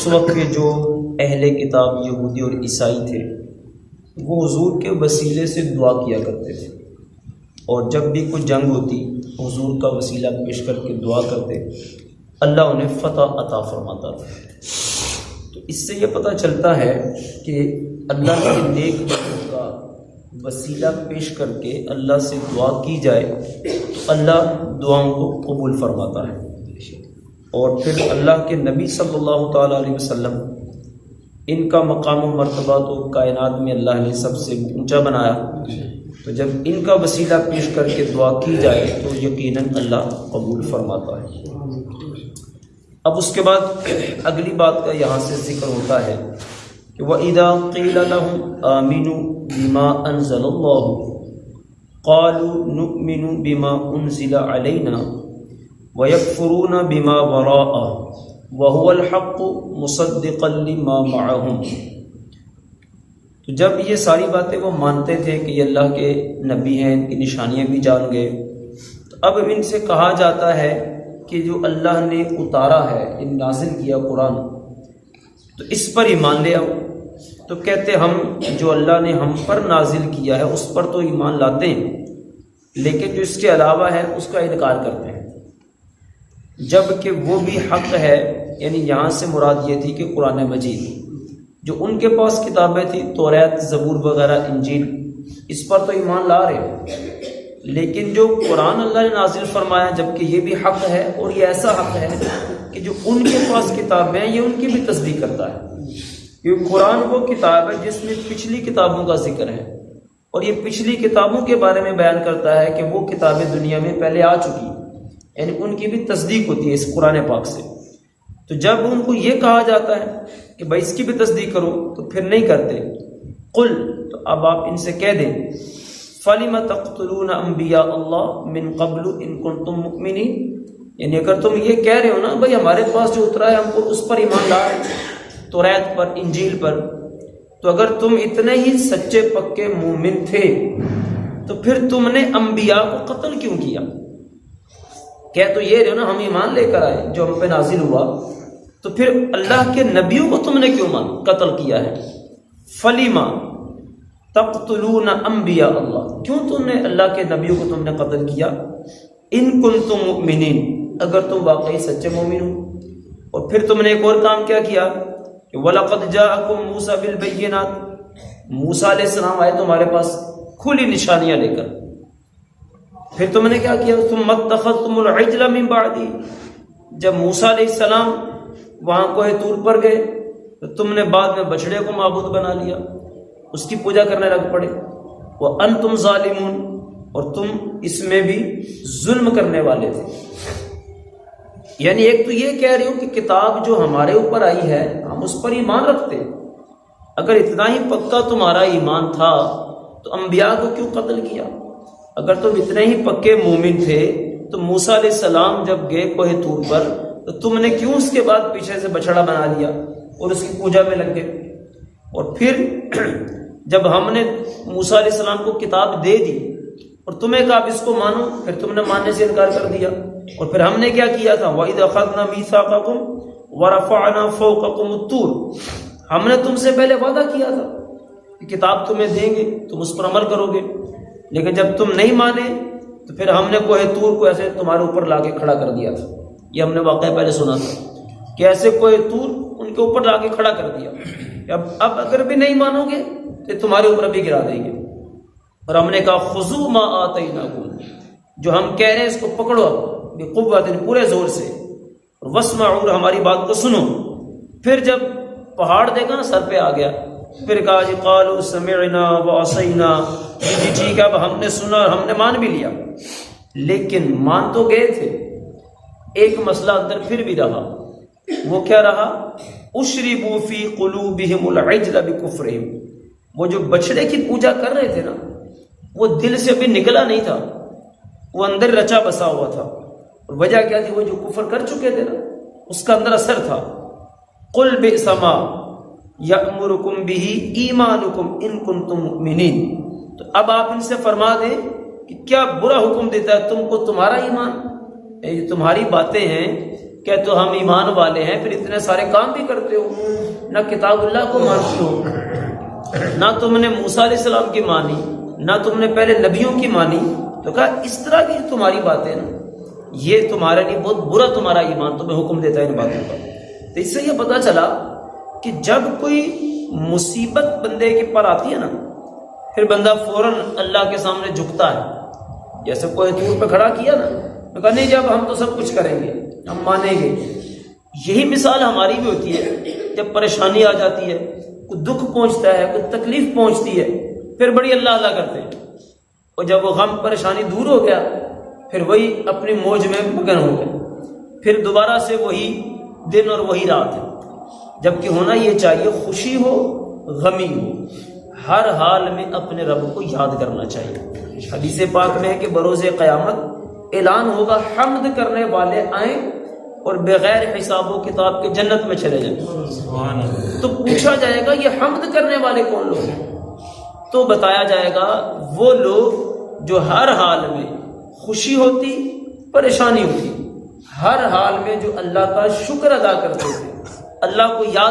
اس وقت کے جو اہل کتاب یہودی اور عیسائی تھے وہ حضور کے وسیلے سے دعا کیا کرتے تھے، اور جب بھی کوئی جنگ ہوتی حضور کا وسیلہ پیش کر کے دعا کرتے، اللہ انہیں فتح عطا فرماتا تھا۔ تو اس سے یہ پتہ چلتا ہے کہ اللہ کے نیک بندوں کا وسیلہ پیش کر کے اللہ سے دعا کی جائے تو اللہ دعاؤں کو قبول فرماتا ہے۔ اور پھر اللہ کے نبی صلی اللہ تعالیٰ علیہ وسلم، ان کا مقام و مرتبہ تو کائنات میں اللہ نے سب سے اونچا بنایا، تو جب ان کا وسیلہ پیش کر کے دعا کی جائے تو یقیناً اللہ قبول فرماتا ہے۔ اب اس کے بعد اگلی بات کا یہاں سے ذکر ہوتا ہے کہ وَإِذَا قِيلَ لَهُمْ آمِنُوا بِمَا أَنزَلَ اللَّهُ قَالُوا نُؤْمِنُ بِمَا أُنزِلَ عَلَيْنَا وَيَكْفُرُونَ بِمَا وَرَاءَهُ وَهُوَ الْحَقُّ مُصَدِّقًا لِمَا مَعَهُمْ۔ تو جب یہ ساری باتیں وہ مانتے تھے کہ یہ اللہ کے نبی ہیں، ان کی نشانیاں بھی جان گئے، تو اب ان سے کہا جاتا ہے کہ جو اللہ نے اتارا ہے، ان نازل کیا قرآن، تو اس پر ایمان لے آؤ۔ تو کہتے ہم جو اللہ نے ہم پر نازل کیا ہے اس پر تو ایمان لاتے ہیں، لیکن جو اس کے علاوہ ہے اس کا انکار کرتے ہیں، جب کہ وہ بھی حق ہے۔ یعنی یہاں سے مراد یہ تھی کہ قرآن مجید، جو ان کے پاس کتابیں تھیں توریت، زبور وغیرہ، انجیل، اس پر تو ایمان لا رہے ہیں، لیکن جو قرآن اللہ نے نازل فرمایا جبکہ یہ بھی حق ہے، اور یہ ایسا حق ہے کہ جو ان کے پاس کتابیں ہیں یہ ان کی بھی تصدیق کرتا ہے۔ یہ قرآن وہ کتاب ہے جس میں پچھلی کتابوں کا ذکر ہے، اور یہ پچھلی کتابوں کے بارے میں بیان کرتا ہے کہ وہ کتابیں دنیا میں پہلے آ چکی ہیں، یعنی ان کی بھی تصدیق ہوتی ہے اس قرآن پاک سے۔ تو جب ان کو یہ کہا جاتا ہے کہ بھائی اس کی بھی تصدیق کرو تو پھر نہیں کرتے۔ قل، تو اب آپ ان سے کہہ دیں، فَلِمَ تَقْتُلُونَ أَنْبِيَاءَ اللَّهِ مِن قَبْلُ إِن كُنتُم مُؤْمِنِينَ، یعنی اگر تم یہ کہہ رہے ہو نا بھائی ہمارے پاس جو اترا ہے ہم کو اس پر ایمان لا رہے ہیں، توریت پر، انجیل پر، تو اگر تم اتنے ہی سچے پکے مومن تھے تو پھر تم نے انبیاء کو قتل کیوں کیا؟ کہہ تو یہ رہے ہو نا ہم ایمان لے کر آئے جو ہم پہ نازل ہوا، تو پھر اللہ کے نبیوں کو تم نے کیوں قتل کیا ہے؟ فلیما تقتلون انبیاء اللہ، کیوں تم نے اللہ کے نبیوں کو تم نے قتل کیا؟ ان کنتم مؤمنین، اگر تم واقعی سچے مومن ہو۔ اور پھر تم نے ایک اور کام کیا کیا کہ وَلَقَدْ جَاءَكُم مُوسَىٰ بِالْبَيِّنَاتِ، موسیٰ علیہ السلام آئے تمہارے پاس کھلی نشانیاں لے کر۔ پھر تم نے کیا کیا؟ ثُمَّ اتَّخَذْتُمُ الْعِجْلَ مِن بَعْدِهِ، جب موسیٰ علیہ السلام وہاں کوہ طور پر گئے تو تم نے بعد میں بچڑے کو معبود بنا لیا، اس کی پوجا کرنے لگ پڑے۔ وَأَنْتُمْ ظَالِمُونَ، اور تم اس میں بھی ظلم کرنے والے تھے۔ یعنی ایک تو یہ کہہ رہی ہوں کہ کتاب جو ہمارے اوپر آئی ہے ہم اس پر ایمان رکھتے، اگر اتنا ہی پکا تمہارا ایمان تھا تو انبیاء کو کیوں قتل کیا؟ اگر تم اتنے ہی پکے مومن تھے تو موسیٰ علیہ السلام جب گئے کوہ طور پر تو تم نے کیوں اس کے بعد پیچھے سے بچڑا بنا لیا اور اس کی پوجا میں لگ گئے؟ اور پھر جب ہم نے موسیٰ علیہ السلام کو کتاب دے دی اور تمہیں کہا اس کو مانو، پھر تم نے ماننے سے انکار کر دیا۔ اور پھر ہم نے کیا کیا تھا؟ وَإِذْ أَخَذْنَا مِيثَاقَكُمْ وَرَفَعْنَا فَوْقَكُمُ الطُّورَ، ہم نے تم سے پہلے وعدہ کیا تھا کہ کتاب تمہیں دیں گے، تم اس پر عمل کرو گے، لیکن جب تم نہیں مانے تو پھر ہم نے کوہ طور کو ایسے تمہارے اوپر لا کے کھڑا کر دیا تھا۔ یہ ہم نے واقعہ پہلے سنا تھا کہ ایسے کوہ طور ان کے اوپر لا کے کھڑا کر دیا۔ اب اگر بھی نہیں مانو گے تو تمہارے اوپر بھی گرا دیں گے۔ اور ہم نے کہا خذوا ما آتیناکم، جو ہم کہہ رہے ہیں اس کو پکڑو بقوت، پورے زور سے، اور واسمعوا، ہماری بات کو سنو۔ پھر جب پہاڑ دیکھا نا سر پہ آ گیا، پھر کہا جی قالوا سمعنا وعصینا، جی ٹھیک ہے اب ہم نے سنا اور ہم نے مان بھی لیا، لیکن مان تو گئے تھے، ایک مسئلہ اندر پھر بھی رہا۔ وہ کیا رہا؟ اشربوا فی قلوبہم العجل بکفرہم، وہ جو بچڑے کی پوجا کر رہے تھے نا وہ دل سے ابھی نکلا نہیں تھا، وہ اندر رچا بسا ہوا تھا۔ اور وجہ کیا تھی؟ وہ جو کفر کر چکے تھے نا اس کا اندر اثر تھا۔ قل بئس ما یأمرکم بہ ایمانکم ان کنتم مؤمنین، تو اب آپ ان سے فرما دیں کہ کیا برا حکم دیتا ہے تم کو تمہارا ایمان؟ یہ تمہاری باتیں ہیں کہ تو ہم ایمان والے ہیں، پھر اتنے سارے کام بھی کرتے ہو، نہ کتاب اللہ کو مانتے ہو، نہ تم نے موسیٰ علیہ السلام کی مانی، نہ تم نے پہلے نبیوں کی مانی. تو کہا اس طرح کی تمہاری باتیں نا یہ تمہارے لیے بہت برا تمہارا ایمان تمہیں حکم دیتا ہے ان باتوں کا. تو اس سے یہ پتہ چلا کہ جب کوئی مصیبت بندے کے پر آتی ہے نا، پھر بندہ فوراً اللہ کے سامنے جھکتا ہے. جیسے کوئی طور پہ کھڑا کیا نا، تو کہا نہیں جب ہم تو سب کچھ کریں گے، ہم مانیں گے. یہی مثال ہماری بھی ہوتی ہے. جب پریشانی آ جاتی ہے، کوئی دکھ پہنچتا ہے، کوئی تکلیف پہنچتی ہے، پھر بڑی اللہ اللہ کرتے ہیں. اور جب وہ غم پریشانی دور ہو گیا، پھر وہی اپنی موج میں مگن ہو گئے، پھر دوبارہ سے وہی دن اور وہی رات ہے. جبکہ ہونا یہ چاہیے خوشی ہو غمی ہو، ہر حال میں اپنے رب کو یاد کرنا چاہیے. حدیث پاک میں ہے کہ بروز قیامت اعلان ہوگا حمد کرنے والے آئیں اور بغیر حساب و کتاب کے جنت میں چلے جائیں. تو پوچھا جائے گا یہ حمد کرنے والے کون لوگ ہیں؟ تو بتایا جائے گا وہ لوگ جو ہر حال میں خوشی ہوتی پریشانی ہوتی ہر حال میں جو اللہ کا شکر ادا کرتے تھے، اللہ کو یاد